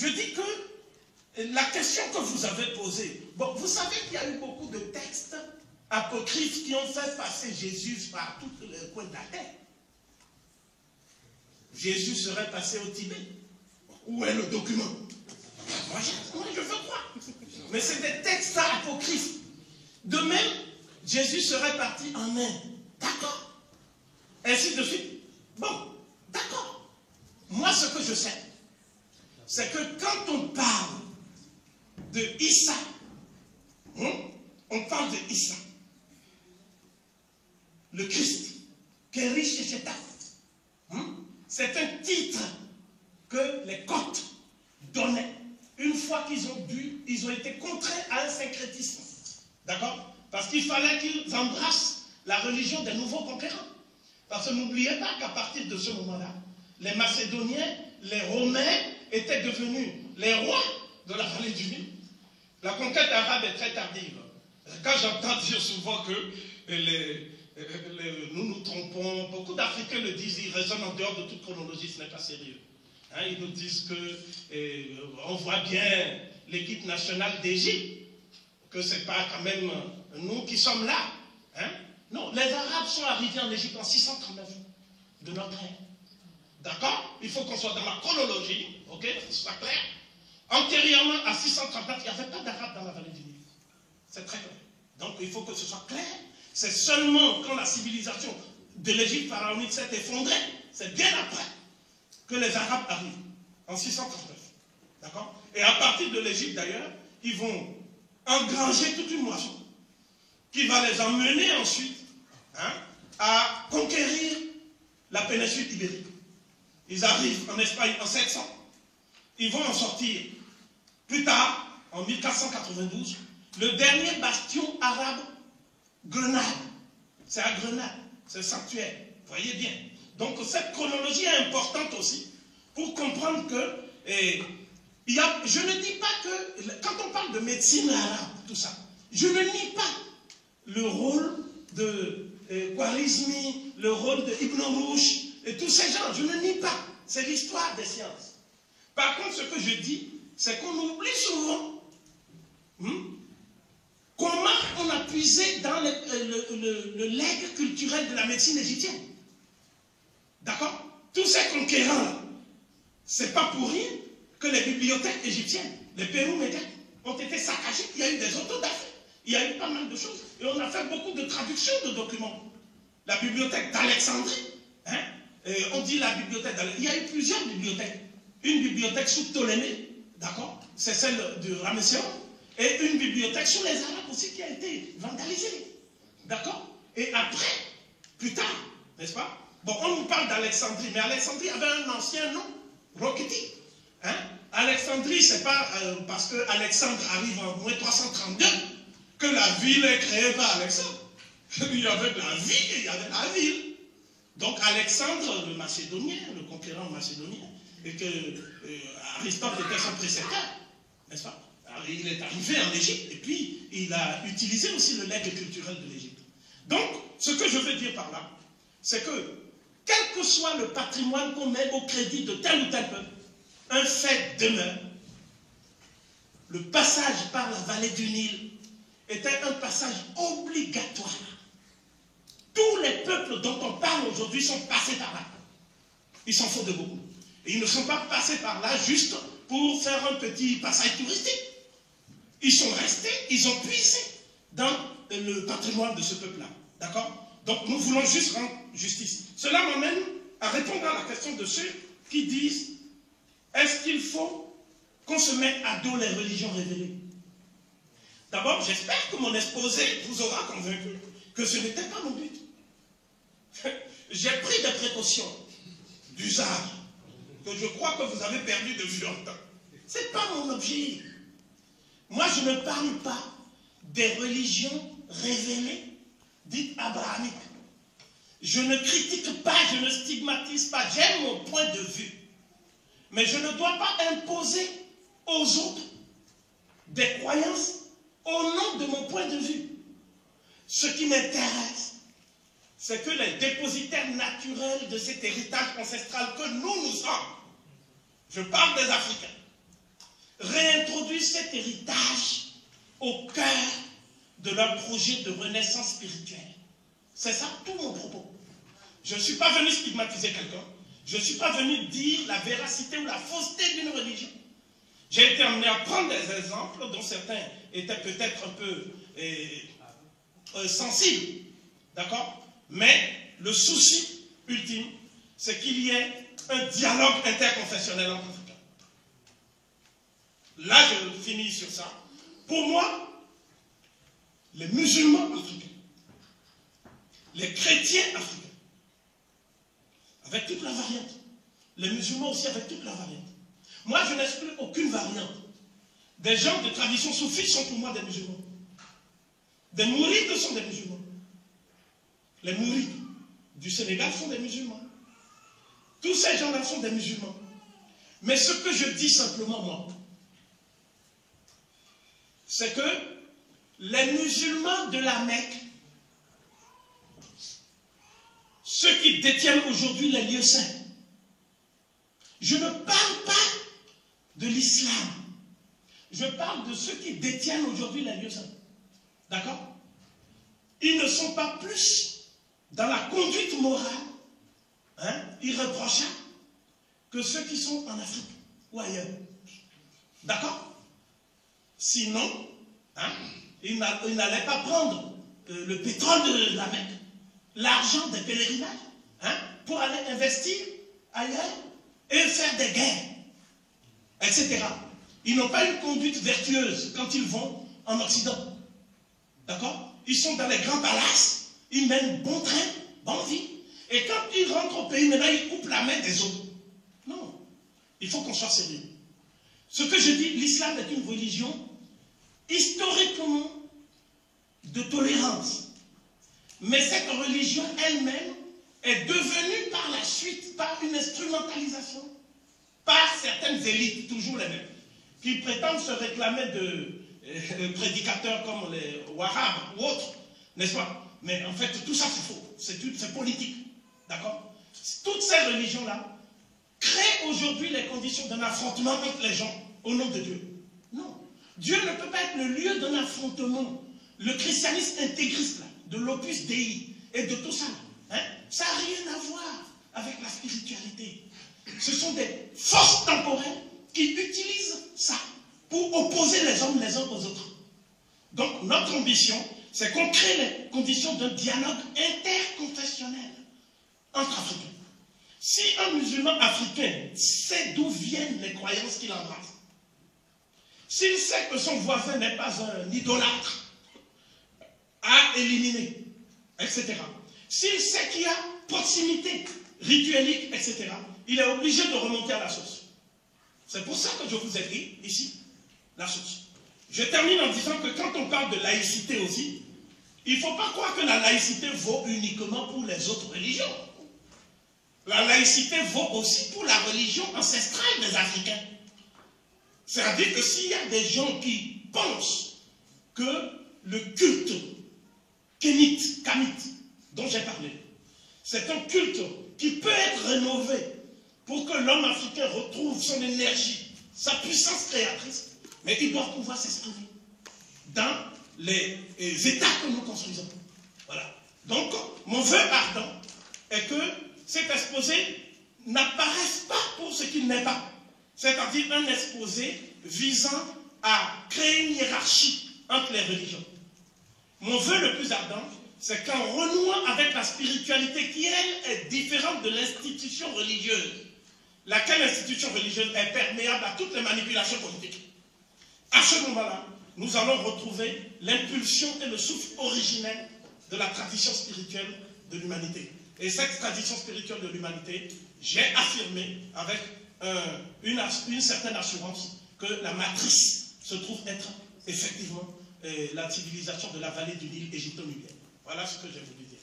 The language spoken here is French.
je dis que la question que vous avez posée, bon, vous savez qu'il y a eu beaucoup de textes apocryphes qui ont fait passer Jésus par tous les coins de la terre. Jésus serait passé au Tibet. Où est le document? Moi, je veux croire. Mais c'est des textes apocryphes. De même, Jésus serait parti en Inde. D'accord. Ainsi de suite. Bon, d'accord. Moi, ce que je sais, c'est que quand on parle de Issa, on parle de Issa, le Christ, qui est riche et chétaf. C'est un titre que les Coptes donnaient une fois ils ont été contraints à un syncrétisme. D'accord? Parce qu'il fallait qu'ils embrassent la religion des nouveaux conquérants. Parce que n'oubliez pas qu'à partir de ce moment-là, les Macédoniens, les Romains étaient devenus les rois de la vallée du Nil. La conquête arabe est très tardive. Quand j'entends dire souvent que nous nous trompons, beaucoup d'Africains le disent, ils raisonnent en dehors de toute chronologie, ce n'est pas sérieux. Hein, ils nous disent qu'on voit bien l'équipe nationale d'Égypte, que ce n'est pas quand même nous qui sommes là. Hein? Non, les Arabes sont arrivés en Égypte en 639 de notre ère. D'accord? Il faut qu'on soit dans la chronologie, ok? Que ce soit clair. Antérieurement à 639, il n'y avait pas d'Arabes dans la vallée du Nil. C'est très clair. Donc il faut que ce soit clair. C'est seulement quand la civilisation de l'Égypte pharaonique s'est effondrée, c'est bien après que les Arabes arrivent, en 639. D'accord? Et à partir de l'Égypte d'ailleurs, ils vont engranger toute une moisson qui va les emmener ensuite à conquérir la péninsule ibérique. Ils arrivent en Espagne en 700. Ils vont en sortir plus tard, en 1492, le dernier bastion arabe, Grenade. C'est à Grenade, c'est le sanctuaire. Voyez bien. Donc cette chronologie est importante aussi pour comprendre que je ne dis pas que, quand on parle de médecine arabe, tout ça, je ne nie pas le rôle de Khwarizmi, le rôle de Ibn Rushd et tous ces gens. Je ne nie pas. C'est l'histoire des sciences. Par contre, ce que je dis, c'est qu'on oublie souvent comment on a puisé dans le legs culturel de la médecine égyptienne. D'accord? Tous ces conquérants-là, c'est pas pour rien que les bibliothèques égyptiennes, les Pérou-Médèques, ont été saccagées. Il y a eu des autodafés, il y a eu pas mal de choses. Et on a fait beaucoup de traductions de documents. La bibliothèque d'Alexandrie, on dit la bibliothèque d'Alexandrie. Il y a eu plusieurs bibliothèques. Une bibliothèque sous Ptolémée, d'accord? C'est celle de Ramesséon. Et une bibliothèque sous les Arabes aussi qui a été vandalisée. D'accord? Et après, plus tard, n'est-ce pas? Bon, on nous parle d'Alexandrie, mais Alexandrie avait un ancien nom, Roquetie. Alexandrie, c'est pas parce que Alexandre arrive en moins 332 que la ville est créée par Alexandre. Il y avait de la vie et il y avait la ville. Donc Alexandre, le Macédonien, le conquérant macédonien, et que Aristote était son précepteur, n'est-ce pas? Alors, il est arrivé en Égypte et puis il a utilisé aussi le legs culturel de l'Égypte. Donc, ce que je veux dire par là, c'est que quel que soit le patrimoine qu'on met au crédit de tel ou tel peuple, un fait demeure. Le passage par la vallée du Nil était un passage obligatoire. Tous les peuples dont on parle aujourd'hui sont passés par là. Ils s'en foutent de beaucoup. Et ils ne sont pas passés par là juste pour faire un petit passage touristique. Ils sont restés, ils ont puisé dans le patrimoine de ce peuple-là. D'accord? Donc nous voulons juste rendre justice. Cela m'amène à répondre à la question de ceux qui disent: est-ce qu'il faut qu'on se mette à dos les religions révélées? D'abord, j'espère que mon exposé vous aura convaincu que ce n'était pas mon but. J'ai pris des précautions d'usage que je crois que vous avez perdu de vue en temps. Ce n'est pas mon objet. Moi, je ne parle pas des religions révélées, dites abrahamiques. Je ne critique pas, je ne stigmatise pas. J'aime mon point de vue. Mais je ne dois pas imposer aux autres des croyances au nom de mon point de vue. Ce qui m'intéresse, c'est que les dépositaires naturels de cet héritage ancestral que nous sommes, je parle des Africains, réintroduire cet héritage au cœur de leur projet de renaissance spirituelle. C'est ça tout mon propos. Je ne suis pas venu stigmatiser quelqu'un. Je ne suis pas venu dire la véracité ou la fausseté d'une religion. J'ai été amené à prendre des exemples dont certains étaient peut-être un peu sensibles. D'accord? Mais le souci ultime, c'est qu'il y ait un dialogue interconfessionnel entre Africains. Là, je finis sur ça. Pour moi, les musulmans africains, les chrétiens africains, avec toute la variante, les musulmans aussi avec toute la variante. Moi, je n'exclus aucune variante. Des gens de tradition soufite sont pour moi des musulmans. Des mourides sont des musulmans. Les mourides du Sénégal sont des musulmans. Tous ces gens-là sont des musulmans. Mais ce que je dis simplement, moi, c'est que les musulmans de la Mecque, ceux qui détiennent aujourd'hui les lieux saints, je ne parle pas de l'islam. Je parle de ceux qui détiennent aujourd'hui les lieux saints. D'accord? Ils ne sont pas plus dans la conduite morale, irréprochable, que ceux qui sont en Afrique ou ailleurs. D'accord? Sinon, ils n'allaient pas prendre le pétrole de la Mecque, l'argent des pèlerinages, pour aller investir ailleurs et faire des guerres, etc. Ils n'ont pas une conduite vertueuse quand ils vont en Occident. D'accord? Ils sont dans les grands palaces, ils mènent bon train, bonne vie. Et quand ils rentrent au pays, maintenant ils coupent la main des autres. Non. Il faut qu'on soit sérieux. Ce que je dis, l'islam est une religion historiquement de tolérance. Mais cette religion elle-même est devenue par la suite, par une instrumentalisation, par certaines élites, toujours les mêmes, qui prétendent se réclamer de prédicateurs comme les Wahhabs ou autres, n'est-ce pas? Mais en fait, tout ça c'est faux, c'est politique, d'accord? Toutes ces religions-là créent aujourd'hui les conditions d'un affrontement entre les gens au nom de Dieu. Non, Dieu ne peut pas être le lieu d'un affrontement. Le christianisme intégriste, là, de l'opus Dei et de tout ça, ça n'a rien à voir avec la spiritualité. Ce sont des forces temporelles qui utilisent ça pour opposer les hommes les uns aux autres. Donc notre ambition, c'est qu'on crée les conditions d'un dialogue interconfessionnel entre Africains. Si un musulman africain sait d'où viennent les croyances qu'il embrasse, s'il sait que son voisin n'est pas un idolâtre à éliminer, etc., s'il sait qu'il y a proximité rituelique, etc., il est obligé de remonter à la source. C'est pour ça que je vous ai dit ici la source. Je termine en disant que quand on parle de laïcité aussi, il ne faut pas croire que la laïcité vaut uniquement pour les autres religions. La laïcité vaut aussi pour la religion ancestrale des Africains. C'est-à-dire que s'il y a des gens qui pensent que le culte kémite, dont j'ai parlé, c'est un culte qui peut être rénové pour que l'homme africain retrouve son énergie, sa puissance créatrice, mais il doit pouvoir s'exprimer dans les états que nous construisons. Voilà. Donc, mon vœu ardent est que cet exposé n'apparaisse pas pour ce qu'il n'est pas. C'est-à-dire un exposé visant à créer une hiérarchie entre les religions. Mon vœu le plus ardent, c'est qu'en renouant avec la spiritualité qui, elle, est différente de l'institution religieuse, laquelle institution religieuse est perméable à toutes les manipulations politiques. À ce moment-là, nous allons retrouver l'impulsion et le souffle originel de la tradition spirituelle de l'humanité. Et cette tradition spirituelle de l'humanité, j'ai affirmé avec une certaine assurance que la matrice se trouve être effectivement la civilisation de la vallée du Nil égypto-nubienne. Voilà ce que je vous disais.